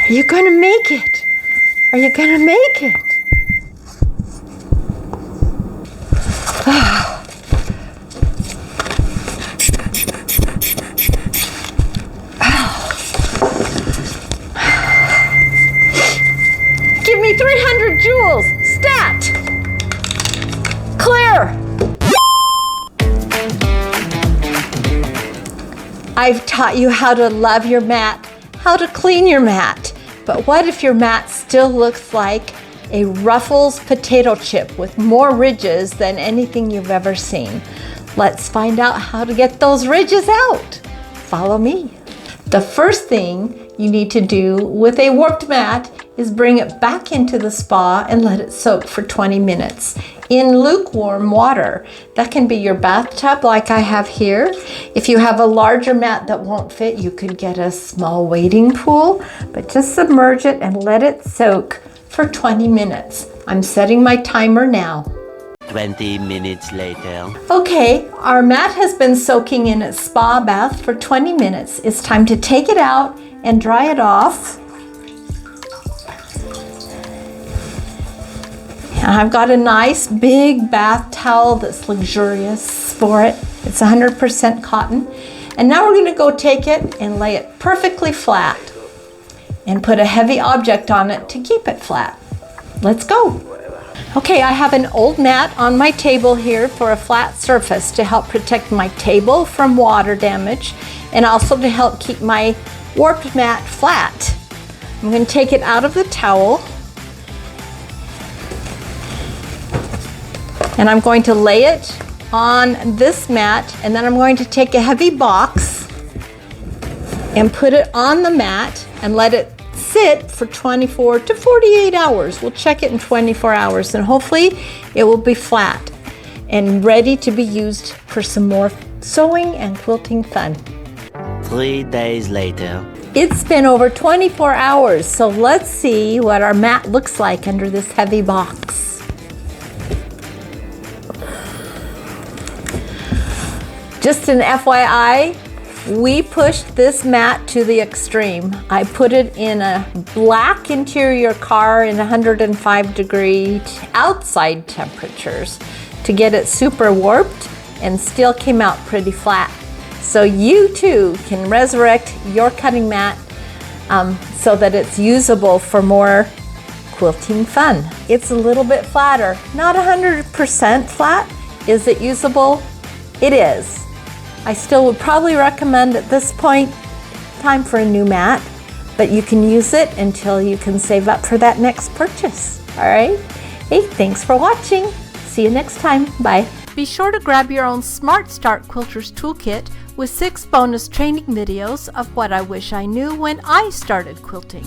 Are you going to make it? Are you going to make it? Give me 300 joules. Stat. Clear. I've taught you how to love your mat, how to clean your mat. But what if your mat still looks like a Ruffles potato chip with more ridges than anything you've ever seen? Let's find out how to get those ridges out. Follow me. The first thing you need to do with a warped mat is bring it back into the spa and let it soak for 20 minutes in lukewarm water. That can be your bathtub like I have here. If you have a larger mat that won't fit, you could get a small wading pool, but just submerge it and let it soak for 20 minutes. I'm setting my timer now. 20 minutes later. Okay, our mat has been soaking in its spa bath for 20 minutes. It's time to take it out and dry it off. And I've got a nice big bath towel that's luxurious for it. It's 100% cotton. And now we're going to go take it and lay it perfectly flat and put a heavy object on it to keep it flat. Let's go. Okay, I have an old mat on my table here for a flat surface to help protect my table from water damage and also to help keep my warped mat flat. I'm going to take it out of the towel and I'm going to lay it on this mat, and then I'm going to take a heavy box and put it on the mat and let it sit for 24 to 48 hours. We'll check it in 24 hours and hopefully it will be flat and ready to be used for some more sewing and quilting fun. 3 days later. It's been over 24 hours, so let's see what our mat looks like under this heavy box. Just an FYI, we pushed this mat to the extreme. I put it in a black interior car in 105-degree outside temperatures to get it super warped and still came out pretty flat. So you too can resurrect your cutting mat so that it's usable for more quilting fun. It's a little bit flatter, not 100% flat. Is it usable? It is. I still would probably recommend at this point, time for a new mat, but you can use it until you can save up for that next purchase. All right? Hey, thanks for watching. See you next time. Bye. Be sure to grab your own Smart Start Quilters Toolkit with 6 bonus training videos of what I wish I knew when I started quilting.